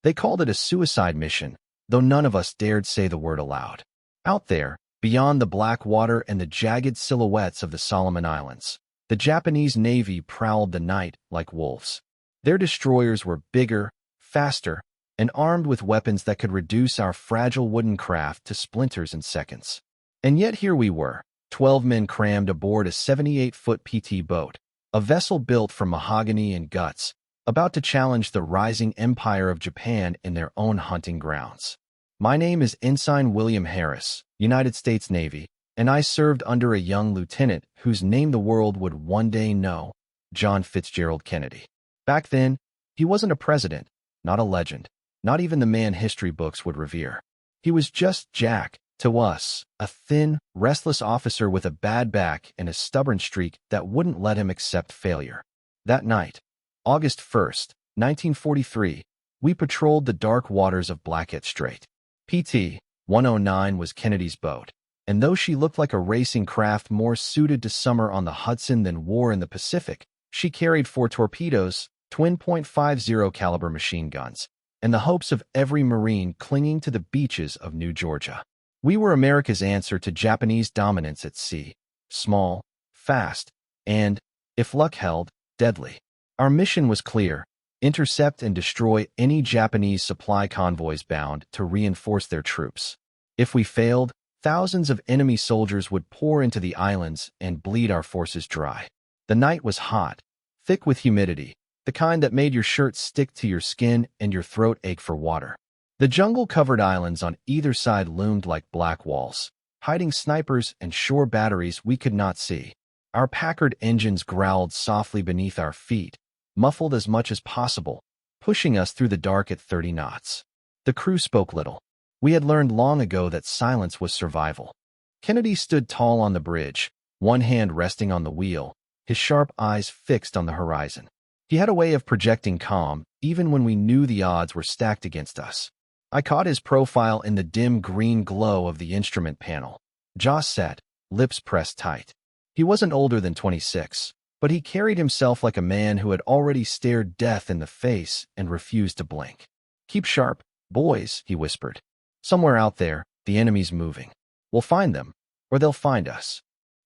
They called it a suicide mission, though none of us dared say the word aloud. Out there, beyond the black water and the jagged silhouettes of the Solomon Islands, the Japanese Navy prowled the night like wolves. Their destroyers were bigger, faster, and armed with weapons that could reduce our fragile wooden craft to splinters in seconds. And yet here we were, 12 men crammed aboard a 78-foot PT boat, a vessel built from mahogany and guts, about to challenge the rising empire of Japan in their own hunting grounds. My name is Ensign William Harris, United States Navy, and I served under a young lieutenant whose name the world would one day know, John Fitzgerald Kennedy. Back then, he wasn't a president, not a legend, not even the man history books would revere. He was just Jack, to us, a thin, restless officer with a bad back and a stubborn streak that wouldn't let him accept failure. That night, August 1st, 1943, we patrolled the dark waters of Blackhead Strait. PT 109 was Kennedy's boat, and though she looked like a racing craft more suited to summer on the Hudson than war in the Pacific, she carried 4 torpedoes, twin .50 caliber machine guns, and the hopes of every Marine clinging to the beaches of New Georgia. We were America's answer to Japanese dominance at sea, small, fast, and, if luck held, deadly. Our mission was clear: intercept and destroy any Japanese supply convoys bound to reinforce their troops. If we failed, thousands of enemy soldiers would pour into the islands and bleed our forces dry. The night was hot, thick with humidity, the kind that made your shirt stick to your skin and your throat ache for water. The jungle-covered islands on either side loomed like black walls, hiding snipers and shore batteries we could not see. Our Packard engines growled softly beneath our feet, muffled as much as possible, pushing us through the dark at 30 knots. The crew spoke little. We had learned long ago that silence was survival. Kennedy stood tall on the bridge, one hand resting on the wheel, his sharp eyes fixed on the horizon. He had a way of projecting calm, even when we knew the odds were stacked against us. I caught his profile in the dim green glow of the instrument panel. Jaw set, lips pressed tight. He wasn't older than 26, but he carried himself like a man who had already stared death in the face and refused to blink. "Keep sharp, boys," he whispered. "Somewhere out there, the enemy's moving. We'll find them, or they'll find us."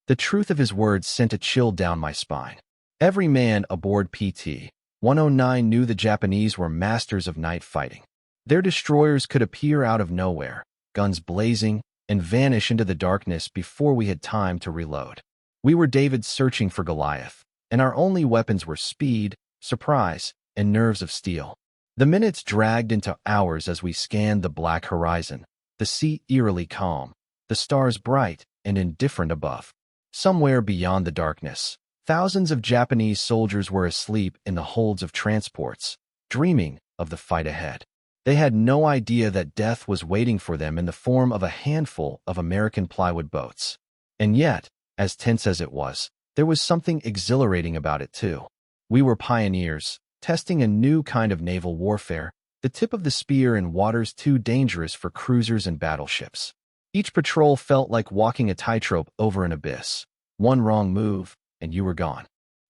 The truth of his words sent a chill down my spine. Every man aboard PT 109 knew the Japanese were masters of night fighting. Their destroyers could appear out of nowhere, guns blazing, and vanish into the darkness before we had time to reload. We were David searching for Goliath, and our only weapons were speed, surprise, and nerves of steel. The minutes dragged into hours as we scanned the black horizon, the sea eerily calm, the stars bright and indifferent above. Somewhere beyond the darkness, thousands of Japanese soldiers were asleep in the holds of transports, dreaming of the fight ahead. They had no idea that death was waiting for them in the form of a handful of American plywood boats. And yet, as tense as it was, there was something exhilarating about it too. We were pioneers, testing a new kind of naval warfare, the tip of the spear in waters too dangerous for cruisers and battleships. Each patrol felt like walking a tightrope over an abyss. One wrong move, and you were gone.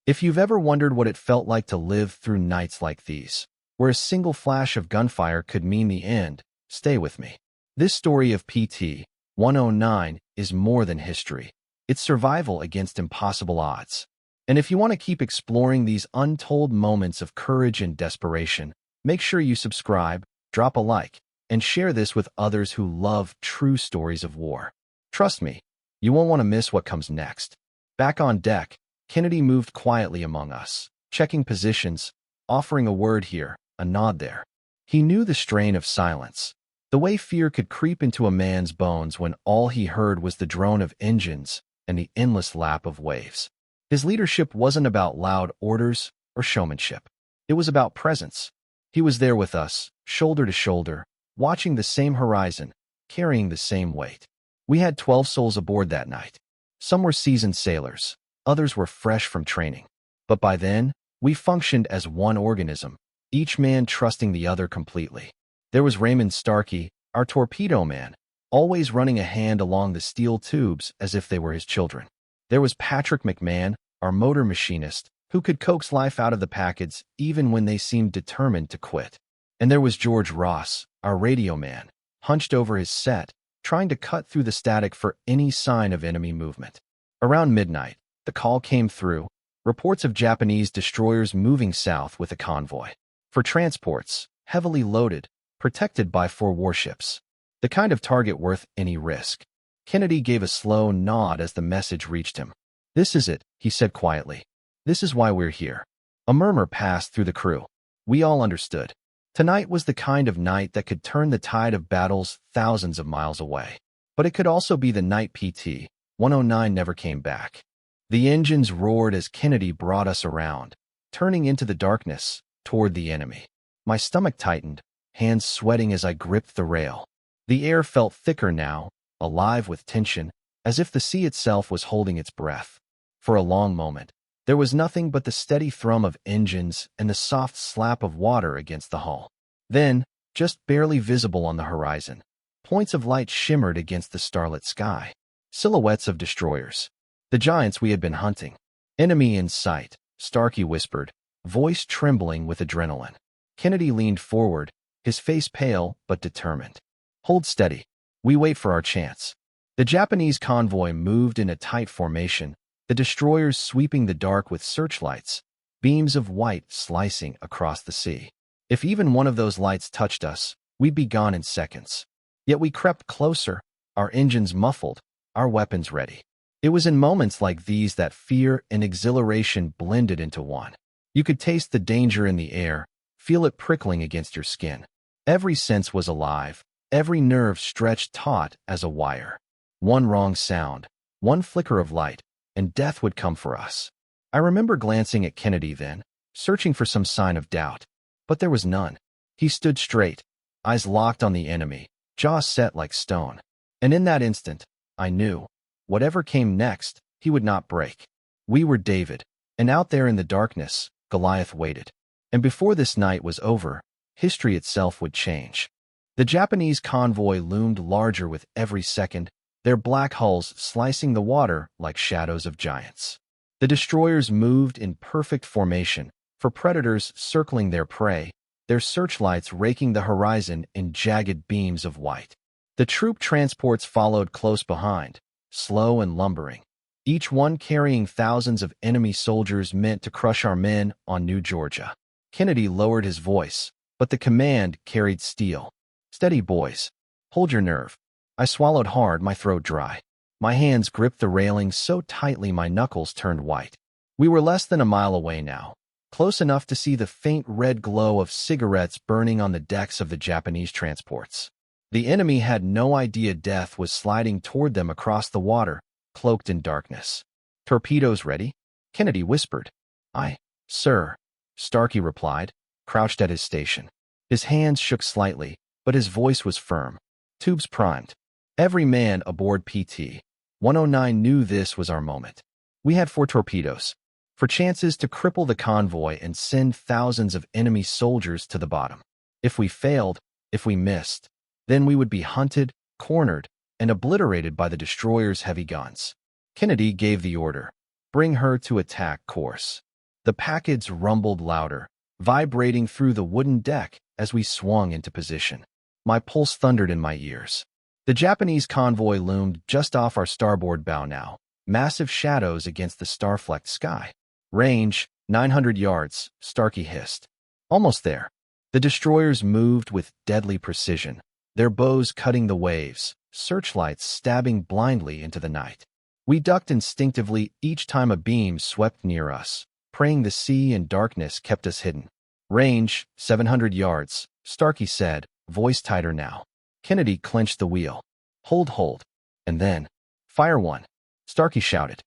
If you've ever wondered what it felt like to live through nights like these, where a single flash of gunfire could mean the end, stay with me. This story of PT 109 is more than history. It's survival against impossible odds. And if you want to keep exploring these untold moments of courage and desperation, make sure you subscribe, drop a like, and share this with others who love true stories of war. Trust me, you won't want to miss what comes next. Back on deck, Kennedy moved quietly among us, checking positions, offering a word here, a nod there. He knew the strain of silence, the way fear could creep into a man's bones when all he heard was the drone of engines and the endless lap of waves. His leadership wasn't about loud orders or showmanship. It was about presence. He was there with us, shoulder to shoulder, watching the same horizon, carrying the same weight. We had 12 souls aboard that night. Some were seasoned sailors, others were fresh from training. But by then, we functioned as one organism, each man trusting the other completely. There was Raymond Starkey, our torpedo man, always running a hand along the steel tubes as if they were his children. There was Patrick McMahon, our motor machinist, who could coax life out of the Packards even when they seemed determined to quit. And there was George Ross, our radio man, hunched over his set, trying to cut through the static for any sign of enemy movement. Around midnight, the call came through, reports of Japanese destroyers moving south with a convoy. For transports, heavily loaded, protected by 4 warships. The kind of target worth any risk. Kennedy gave a slow nod as the message reached him. "This is it," he said quietly. "This is why we're here." A murmur passed through the crew. We all understood. Tonight was the kind of night that could turn the tide of battles thousands of miles away. But it could also be the night PT 109 never came back. The engines roared as Kennedy brought us around, turning into the darkness, toward the enemy. My stomach tightened, hands sweating as I gripped the rail. The air felt thicker now, alive with tension, as if the sea itself was holding its breath. For a long moment, there was nothing but the steady thrum of engines and the soft slap of water against the hull. Then, just barely visible on the horizon, points of light shimmered against the starlit sky. Silhouettes of destroyers. The giants we had been hunting. "Enemy in sight," Starkey whispered, voice trembling with adrenaline. Kennedy leaned forward, his face pale but determined. "Hold steady. We wait for our chance." The Japanese convoy moved in a tight formation, the destroyers sweeping the dark with searchlights, beams of white slicing across the sea. If even one of those lights touched us, we'd be gone in seconds. Yet we crept closer, our engines muffled, our weapons ready. It was in moments like these that fear and exhilaration blended into one. You could taste the danger in the air, feel it prickling against your skin. Every sense was alive, every nerve stretched taut as a wire. One wrong sound, one flicker of light, and death would come for us. I remember glancing at Kennedy then, searching for some sign of doubt. But there was none. He stood straight, eyes locked on the enemy, jaw set like stone. And in that instant, I knew, whatever came next, he would not break. We were David, and out there in the darkness, Goliath waited. And before this night was over, history itself would change. The Japanese convoy loomed larger with every second, their black hulls slicing the water like shadows of giants. The destroyers moved in perfect formation, for predators circling their prey, their searchlights raking the horizon in jagged beams of white. The troop transports followed close behind, slow and lumbering, each one carrying thousands of enemy soldiers meant to crush our men on New Georgia. Kennedy lowered his voice, but the command carried steel. "Steady, boys. Hold your nerve." I swallowed hard, my throat dry. My hands gripped the railing so tightly my knuckles turned white. We were less than a mile away now, close enough to see the faint red glow of cigarettes burning on the decks of the Japanese transports. The enemy had no idea death was sliding toward them across the water, cloaked in darkness. "Torpedoes ready?" Kennedy whispered. "Aye, sir," Starkey replied, crouched at his station. His hands shook slightly, but his voice was firm. "Tubes primed." Every man aboard PT 109 knew this was our moment. We had 4 torpedoes, for chances to cripple the convoy and send thousands of enemy soldiers to the bottom. If we failed, if we missed, then we would be hunted, cornered, and obliterated by the destroyer's heavy guns. Kennedy gave the order, "Bring her to attack course." The packets rumbled louder, vibrating through the wooden deck as we swung into position. My pulse thundered in my ears. The Japanese convoy loomed just off our starboard bow now, massive shadows against the star-flecked sky. "Range, 900 yards, Starkey hissed. "Almost there." The destroyers moved with deadly precision, their bows cutting the waves, searchlights stabbing blindly into the night. We ducked instinctively each time a beam swept near us, praying the sea and darkness kept us hidden. "Range, 700 yards, Starkey said, voice tighter now. Kennedy clenched the wheel. Hold. And then, "Fire one," Starkey shouted.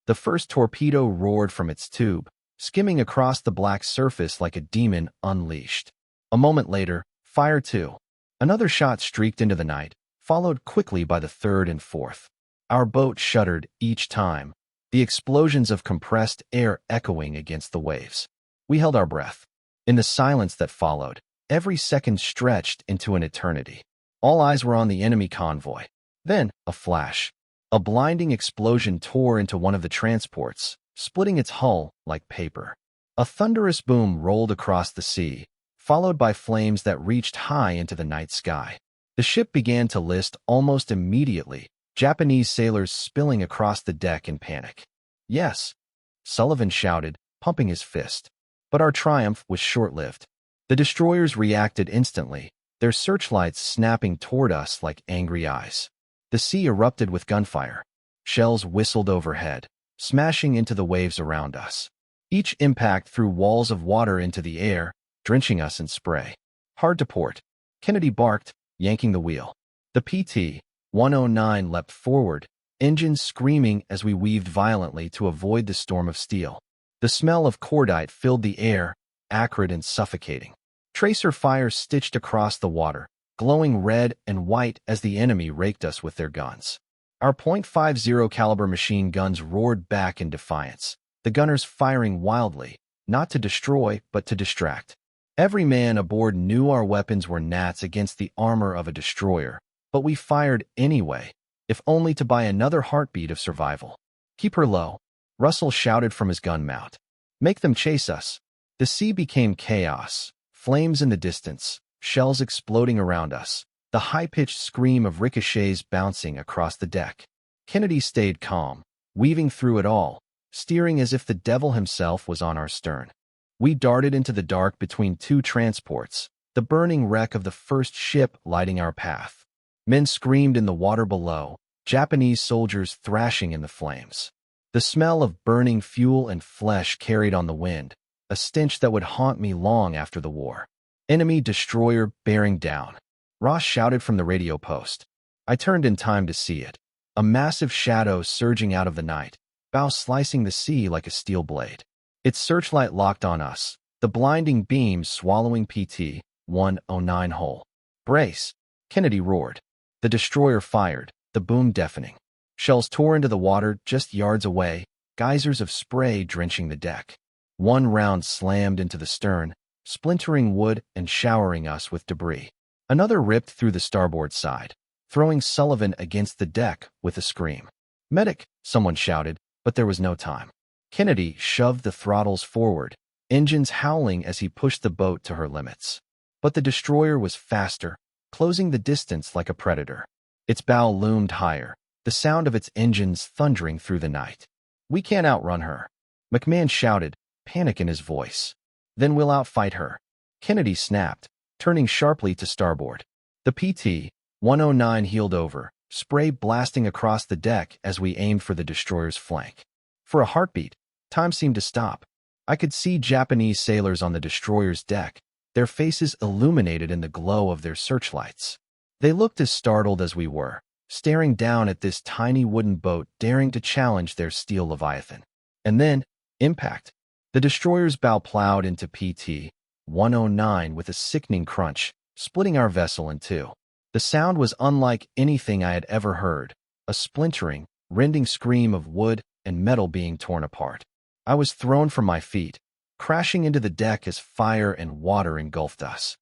The first torpedo roared from its tube, skimming across the black surface like a demon unleashed. A moment later, "Fire two." Another shot streaked into the night, followed quickly by the third and fourth. Our boat shuddered each time, the explosions of compressed air echoing against the waves. We held our breath. In the silence that followed, every second stretched into an eternity. All eyes were on the enemy convoy. Then, a flash. A blinding explosion tore into one of the transports, splitting its hull like paper. A thunderous boom rolled across the sea, followed by flames that reached high into the night sky. The ship began to list almost immediately, Japanese sailors spilling across the deck in panic. "Yes," Sullivan shouted, pumping his fist. But our triumph was short-lived. The destroyers reacted instantly, their searchlights snapping toward us like angry eyes. The sea erupted with gunfire. Shells whistled overhead, smashing into the waves around us. Each impact threw walls of water into the air, drenching us in spray. "Hard to port," Kennedy barked, yanking the wheel. The PT-109 leapt forward, engines screaming as we weaved violently to avoid the storm of steel. The smell of cordite filled the air, acrid and suffocating. Tracer fires stitched across the water, glowing red and white as the enemy raked us with their guns. Our .50 caliber machine guns roared back in defiance, the gunners firing wildly, not to destroy but to distract. Every man aboard knew our weapons were gnats against the armor of a destroyer, but we fired anyway, if only to buy another heartbeat of survival. "Keep her low," Russell shouted from his gun mount. "Make them chase us." The sea became chaos, flames in the distance, shells exploding around us, the high-pitched scream of ricochets bouncing across the deck. Kennedy stayed calm, weaving through it all, steering as if the devil himself was on our stern. We darted into the dark between two transports, the burning wreck of the first ship lighting our path. Men screamed in the water below, Japanese soldiers thrashing in the flames. The smell of burning fuel and flesh carried on the wind, a stench that would haunt me long after the war. "Enemy destroyer bearing down," Ross shouted from the radio post. I turned in time to see it. A massive shadow surging out of the night, bow slicing the sea like a steel blade. Its searchlight locked on us, the blinding beams swallowing PT-109 whole. "Brace!" Kennedy roared. The destroyer fired, the boom deafening. Shells tore into the water just yards away, geysers of spray drenching the deck. One round slammed into the stern, splintering wood and showering us with debris. Another ripped through the starboard side, throwing Sullivan against the deck with a scream. "Medic!" someone shouted, but there was no time. Kennedy shoved the throttles forward, engines howling as he pushed the boat to her limits. But the destroyer was faster, closing the distance like a predator. Its bow loomed higher, the sound of its engines thundering through the night. "We can't outrun her," McMahon shouted, panic in his voice. "Then we'll outfight her," Kennedy snapped, turning sharply to starboard. The PT-109 heeled over, spray blasting across the deck as we aimed for the destroyer's flank. For a heartbeat, time seemed to stop. I could see Japanese sailors on the destroyer's deck, their faces illuminated in the glow of their searchlights. They looked as startled as we were, staring down at this tiny wooden boat daring to challenge their steel leviathan. And then, impact. The destroyer's bow plowed into PT-109 with a sickening crunch, splitting our vessel in two. The sound was unlike anything I had ever heard, a splintering, rending scream of wood and metal being torn apart. I was thrown from my feet, crashing into the deck as fire and water engulfed us.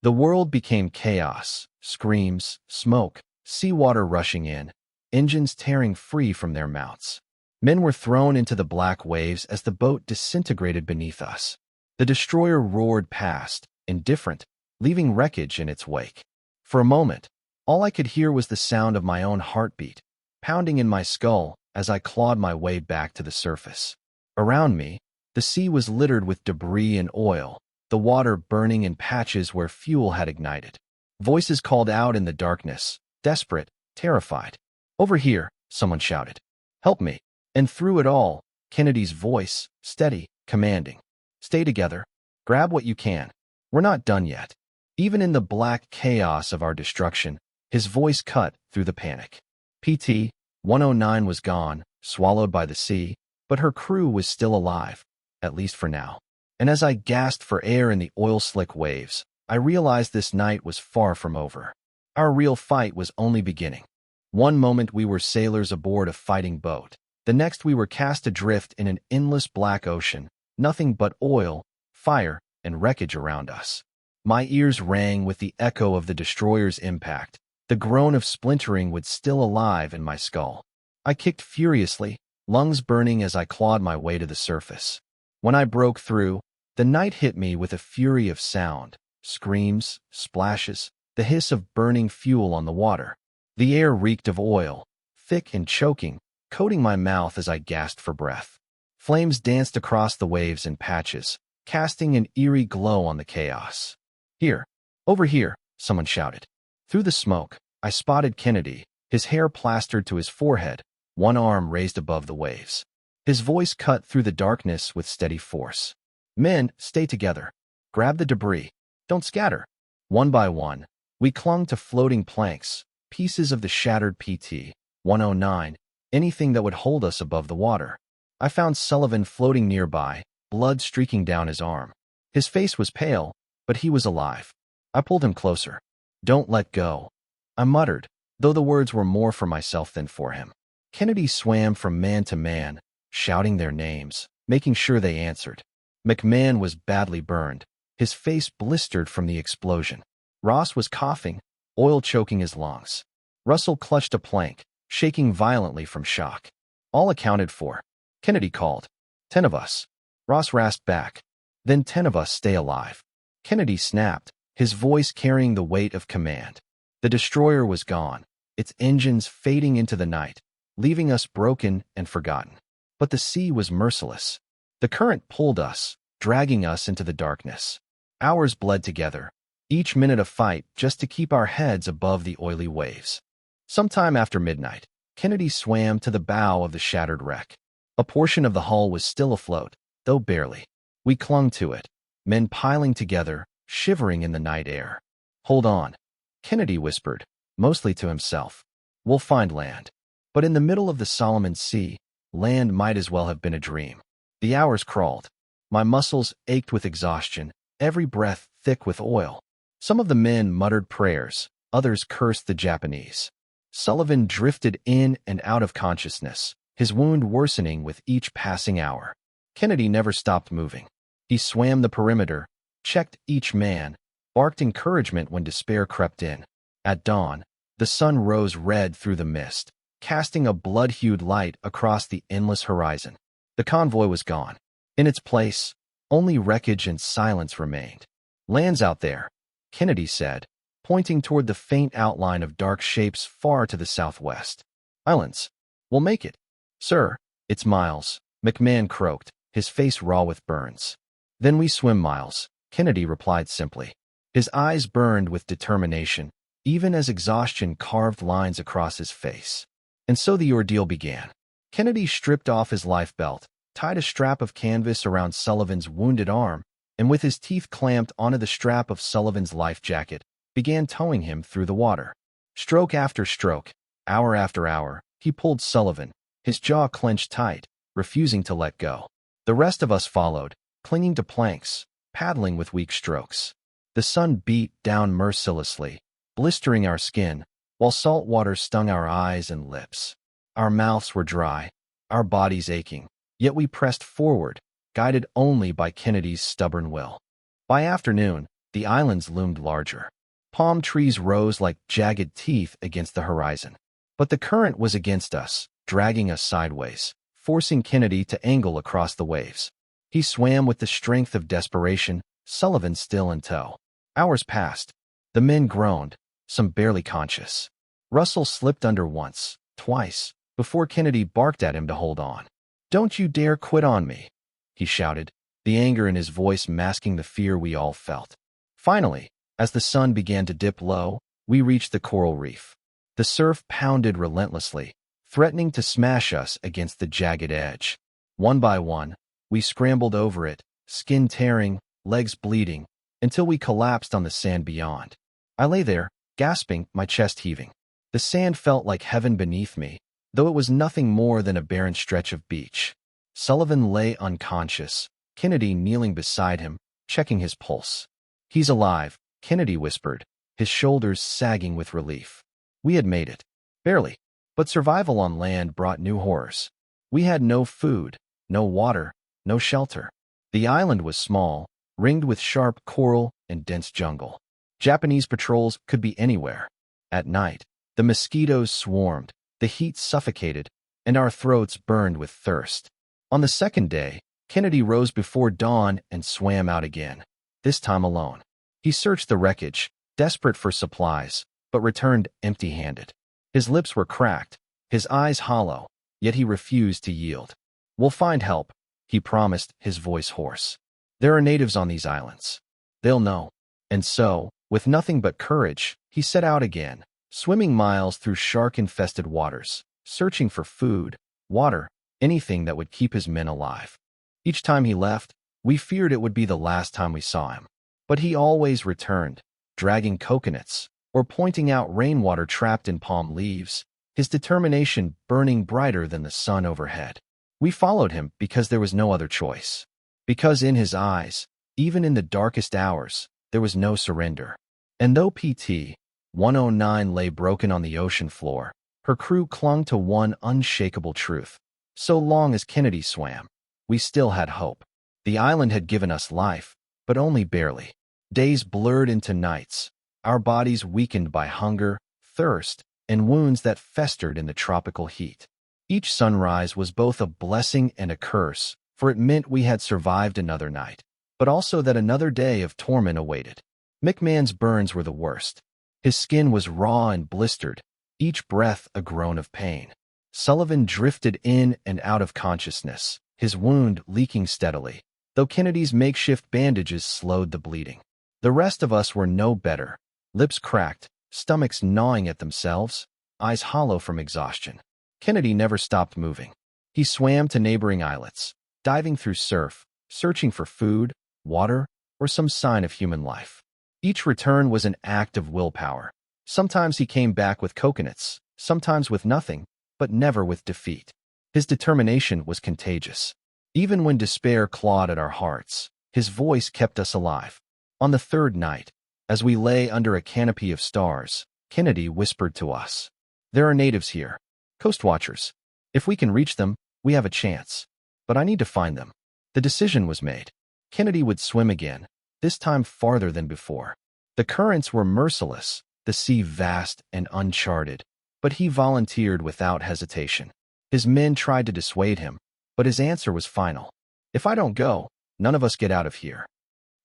The world became chaos, screams, smoke, seawater rushing in, engines tearing free from their mounts. Men were thrown into the black waves as the boat disintegrated beneath us. The destroyer roared past, indifferent, leaving wreckage in its wake. For a moment, all I could hear was the sound of my own heartbeat, pounding in my skull as I clawed my way back to the surface. Around me, the sea was littered with debris and oil, the water burning in patches where fuel had ignited. Voices called out in the darkness, desperate, terrified. "Over here," someone shouted. "Help me." And through it all, Kennedy's voice, steady, commanding. "Stay together. Grab what you can. We're not done yet." Even in the black chaos of our destruction, his voice cut through the panic. PT-109 was gone, swallowed by the sea, but her crew was still alive, at least for now. And as I gasped for air in the oil-slick waves, I realized this night was far from over. Our real fight was only beginning. One moment we were sailors aboard a fighting boat. The next we were cast adrift in an endless black ocean, nothing but oil, fire, and wreckage around us. My ears rang with the echo of the destroyer's impact. The groan of splintering was still alive in my skull. I kicked furiously, lungs burning as I clawed my way to the surface. When I broke through, the night hit me with a fury of sound, screams, splashes, the hiss of burning fuel on the water. The air reeked of oil, thick and choking, coating my mouth as I gasped for breath. Flames danced across the waves in patches, casting an eerie glow on the chaos. "Here! Over here!" someone shouted. Through the smoke, I spotted Kennedy, his hair plastered to his forehead, one arm raised above the waves. His voice cut through the darkness with steady force. "Men, stay together. Grab the debris. Don't scatter." One by one, we clung to floating planks, pieces of the shattered PT-109, anything that would hold us above the water. I found Sullivan floating nearby, blood streaking down his arm. His face was pale, but he was alive. I pulled him closer. "Don't let go," I muttered, though the words were more for myself than for him. Kennedy swam from man to man, shouting their names, making sure they answered. McMahon was badly burned, his face blistered from the explosion. Ross was coughing, oil choking his lungs. Russell clutched a plank, shaking violently from shock. All accounted for. Kennedy called. 10 of us. Ross rasped back. "Then 10 of us stay alive." Kennedy snapped, his voice carrying the weight of command. The destroyer was gone, its engines fading into the night, leaving us broken and forgotten. But the sea was merciless. The current pulled us, dragging us into the darkness. Hours bled together, each minute a fight just to keep our heads above the oily waves. Sometime after midnight, Kennedy swam to the bow of the shattered wreck. A portion of the hull was still afloat, though barely. We clung to it, men piling together, shivering in the night air. "Hold on," Kennedy whispered, mostly to himself. "We'll find land." But in the middle of the Solomon Sea, land might as well have been a dream. The hours crawled. My muscles ached with exhaustion, every breath thick with oil. Some of the men muttered prayers, others cursed the Japanese. Sullivan drifted in and out of consciousness, his wound worsening with each passing hour. Kennedy never stopped moving. He swam the perimeter, checked each man, barked encouragement when despair crept in. At dawn, the sun rose red through the mist, casting a blood-hued light across the endless horizon. The convoy was gone. In its place, only wreckage and silence remained. "Land's out there," Kennedy said, pointing toward the faint outline of dark shapes far to the southwest. "Islands. We'll make it." "Sir, it's miles," McMahon croaked, his face raw with burns. "Then we swim miles," Kennedy replied simply. His eyes burned with determination, even as exhaustion carved lines across his face. And so the ordeal began. Kennedy stripped off his life belt, tied a strap of canvas around Sullivan's wounded arm, and with his teeth clamped onto the strap of Sullivan's life jacket, began towing him through the water. Stroke after stroke, hour after hour, he pulled Sullivan, his jaw clenched tight, refusing to let go. The rest of us followed, clinging to planks, paddling with weak strokes. The sun beat down mercilessly, blistering our skin, while salt water stung our eyes and lips. Our mouths were dry, our bodies aching, yet we pressed forward, guided only by Kennedy's stubborn will. By afternoon, the islands loomed larger. Palm trees rose like jagged teeth against the horizon. But the current was against us, dragging us sideways, forcing Kennedy to angle across the waves. He swam with the strength of desperation, Sullivan still in tow. Hours passed. The men groaned, some barely conscious. Russell slipped under once, twice, before Kennedy barked at him to hold on. "Don't you dare quit on me," he shouted, the anger in his voice masking the fear we all felt. Finally, as the sun began to dip low, we reached the coral reef. The surf pounded relentlessly, threatening to smash us against the jagged edge. One by one, we scrambled over it, skin tearing, legs bleeding, until we collapsed on the sand beyond. I lay there, gasping, my chest heaving. The sand felt like heaven beneath me, though it was nothing more than a barren stretch of beach. Sullivan lay unconscious, Kennedy kneeling beside him, checking his pulse. "He's alive," Kennedy whispered, his shoulders sagging with relief. We had made it. Barely. But survival on land brought new horrors. We had no food, no water, no shelter. The island was small, ringed with sharp coral and dense jungle. Japanese patrols could be anywhere. At night, the mosquitoes swarmed, the heat suffocated, and our throats burned with thirst. On the second day, Kennedy rose before dawn and swam out again, this time alone. He searched the wreckage, desperate for supplies, but returned empty-handed. His lips were cracked, his eyes hollow, yet he refused to yield. "We'll find help," he promised, his voice hoarse. "There are natives on these islands. They'll know." And so, with nothing but courage, he set out again, swimming miles through shark-infested waters, searching for food, water, anything that would keep his men alive. Each time he left, we feared it would be the last time we saw him. But he always returned, dragging coconuts, or pointing out rainwater trapped in palm leaves, his determination burning brighter than the sun overhead. We followed him because there was no other choice. Because in his eyes, even in the darkest hours, there was no surrender. And though PT 109 lay broken on the ocean floor, her crew clung to one unshakable truth. So long as Kennedy swam, we still had hope. The island had given us life, but only barely. Days blurred into nights, our bodies weakened by hunger, thirst, and wounds that festered in the tropical heat. Each sunrise was both a blessing and a curse, for it meant we had survived another night, but also that another day of torment awaited. McMahon's burns were the worst. His skin was raw and blistered, each breath a groan of pain. Sullivan drifted in and out of consciousness, his wound leaking steadily, though Kennedy's makeshift bandages slowed the bleeding. The rest of us were no better, lips cracked, stomachs gnawing at themselves, eyes hollow from exhaustion. Kennedy never stopped moving. He swam to neighboring islets, diving through surf, searching for food, water, or some sign of human life. Each return was an act of willpower. Sometimes he came back with coconuts, sometimes with nothing, but never with defeat. His determination was contagious. Even when despair clawed at our hearts, his voice kept us alive. On the third night, as we lay under a canopy of stars, Kennedy whispered to us, "There are natives here, coast watchers. If we can reach them, we have a chance. But I need to find them." The decision was made. Kennedy would swim again, this time farther than before. The currents were merciless, the sea vast and uncharted, but he volunteered without hesitation. His men tried to dissuade him, but his answer was final. "If I don't go, none of us get out of here."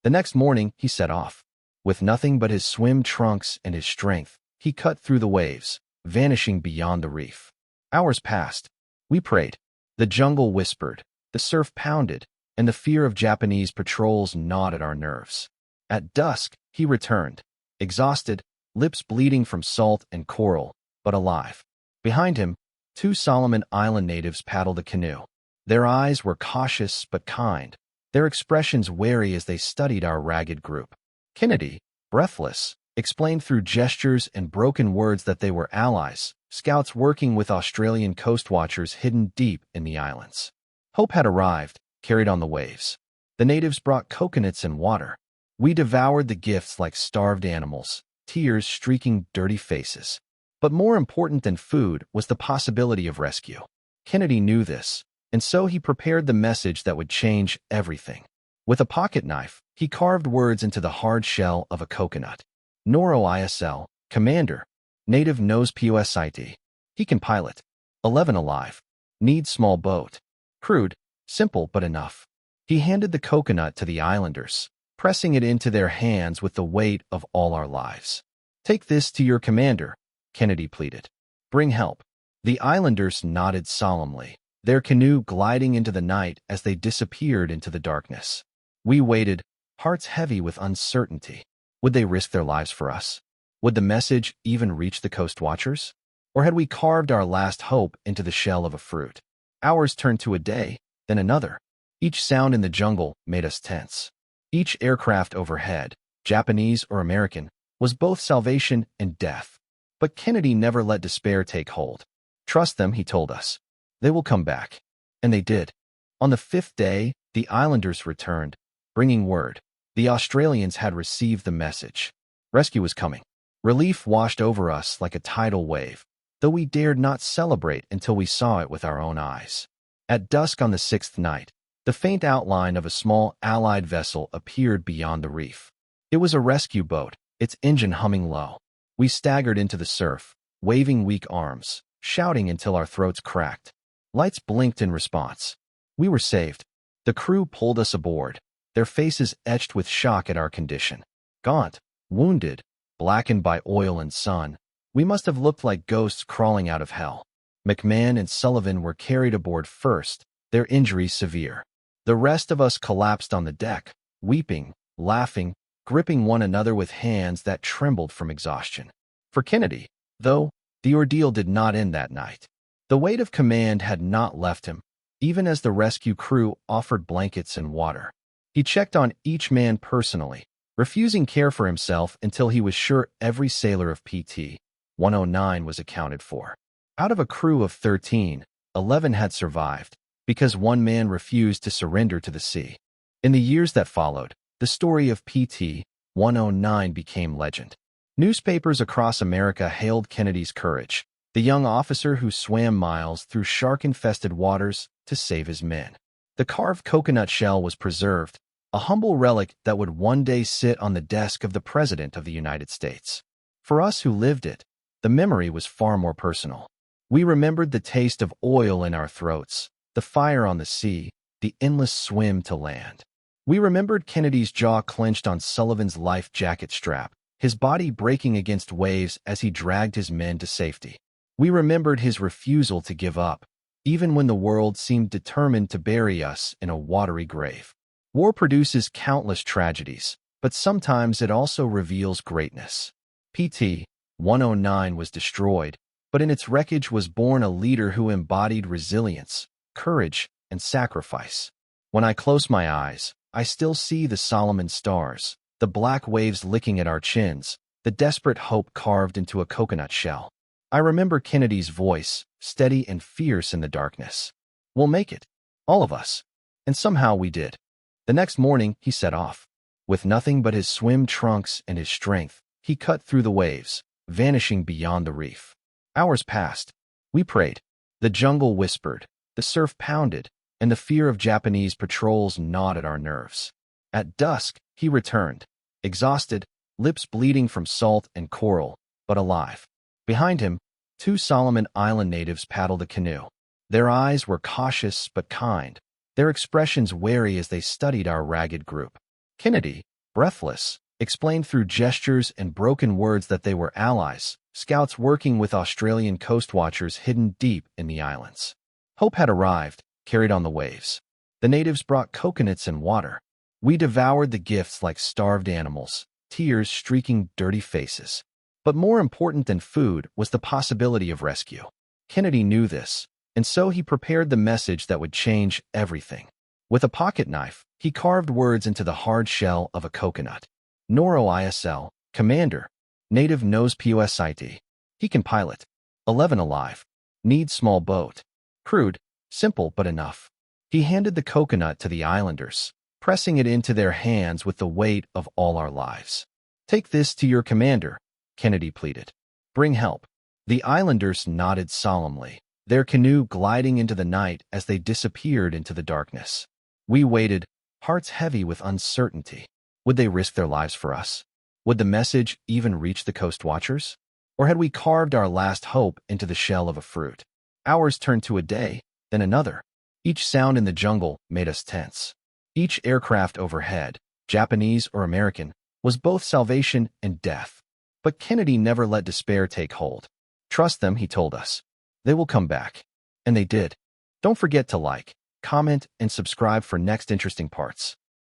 The next morning, he set off. With nothing but his swim trunks and his strength, he cut through the waves, vanishing beyond the reef. Hours passed. We prayed. The jungle whispered, the surf pounded, and the fear of Japanese patrols gnawed at our nerves. At dusk, he returned, exhausted, lips bleeding from salt and coral, but alive. Behind him, 2 Solomon Island natives paddled a canoe. Their eyes were cautious but kind, their expressions wary as they studied our ragged group. Kennedy, breathless, explained through gestures and broken words that they were allies, scouts working with Australian coast watchers hidden deep in the islands. Hope had arrived, carried on the waves. The natives brought coconuts and water. We devoured the gifts like starved animals, tears streaking dirty faces. But more important than food was the possibility of rescue. Kennedy knew this, and so he prepared the message that would change everything. With a pocket knife, he carved words into the hard shell of a coconut. Noro ISL, Commander. Native knows POSIT. He can pilot. 11 alive. Needs small boat. Crude, simple but enough. He handed the coconut to the islanders, pressing it into their hands with the weight of all our lives. "Take this to your commander," Kennedy pleaded. "Bring help." The islanders nodded solemnly, their canoe gliding into the night as they disappeared into the darkness. We waited, hearts heavy with uncertainty. Would they risk their lives for us? Would the message even reach the coast watchers? Or had we carved our last hope into the shell of a fruit? Hours turned to a day, then another. Each sound in the jungle made us tense. Each aircraft overhead, Japanese or American, was both salvation and death. But Kennedy never let despair take hold. "Trust them," he told us. "They will come back." And they did. On the 5th day, the islanders returned, bringing word. The Australians had received the message. Rescue was coming. Relief washed over us like a tidal wave, though we dared not celebrate until we saw it with our own eyes. At dusk on the 6th night, the faint outline of a small Allied vessel appeared beyond the reef. It was a rescue boat, its engine humming low. We staggered into the surf, waving weak arms, shouting until our throats cracked. Lights blinked in response. We were saved. The crew pulled us aboard, their faces etched with shock at our condition. Gaunt, wounded, blackened by oil and sun, we must have looked like ghosts crawling out of hell. McMahon and Sullivan were carried aboard first, their injuries severe. The rest of us collapsed on the deck, weeping, laughing, gripping one another with hands that trembled from exhaustion. For Kennedy, though, the ordeal did not end that night. The weight of command had not left him, even as the rescue crew offered blankets and water. He checked on each man personally, refusing care for himself until he was sure every sailor of PT 109 was accounted for. Out of a crew of 13, 11 had survived, because one man refused to surrender to the sea. In the years that followed, the story of PT 109 became legend. Newspapers across America hailed Kennedy's courage, the young officer who swam miles through shark-infested waters to save his men. The carved coconut shell was preserved, a humble relic that would one day sit on the desk of the President of the United States. For us who lived it, the memory was far more personal. We remembered the taste of oil in our throats, the fire on the sea, the endless swim to land. We remembered Kennedy's jaw clenched on Sullivan's life jacket strap, his body breaking against waves as he dragged his men to safety. We remembered his refusal to give up, even when the world seemed determined to bury us in a watery grave. War produces countless tragedies, but sometimes it also reveals greatness. PT 109 was destroyed, but in its wreckage was born a leader who embodied resilience, courage, and sacrifice. When I close my eyes, I still see the Solomon stars, the black waves licking at our chins, the desperate hope carved into a coconut shell. I remember Kennedy's voice, steady and fierce in the darkness. "We'll make it, all of us." And somehow we did. The next morning, he set off. With nothing but his swim trunks and his strength, he cut through the waves, vanishing beyond the reef. Hours passed. We prayed. The jungle whispered, the surf pounded, and the fear of Japanese patrols gnawed at our nerves. At dusk, he returned, exhausted, lips bleeding from salt and coral, but alive. Behind him, 2 Solomon Island natives paddled a canoe. Their eyes were cautious but kind, their expressions wary as they studied our ragged group. Kennedy, breathless, explained through gestures and broken words that they were allies, scouts working with Australian coastwatchers hidden deep in the islands. Hope had arrived, carried on the waves. The natives brought coconuts and water. We devoured the gifts like starved animals, tears streaking dirty faces. But more important than food was the possibility of rescue. Kennedy knew this, and so he prepared the message that would change everything. With a pocket knife, he carved words into the hard shell of a coconut. Noro ISL, Commander. Native knows POSIT. He can pilot. 11 alive. Needs small boat. Crude, simple but enough. He handed the coconut to the islanders, pressing it into their hands with the weight of all our lives. "Take this to your commander," Kennedy pleaded. "Bring help." The islanders nodded solemnly, their canoe gliding into the night as they disappeared into the darkness. We waited, hearts heavy with uncertainty. Would they risk their lives for us? Would the message even reach the coast watchers? Or had we carved our last hope into the shell of a fruit? Hours turned to a day, then another. Each sound in the jungle made us tense. Each aircraft overhead, Japanese or American, was both salvation and death. But Kennedy never let despair take hold. "Trust them," he told us. "They will come back." And they did. Don't forget to like, comment, and subscribe for next interesting parts.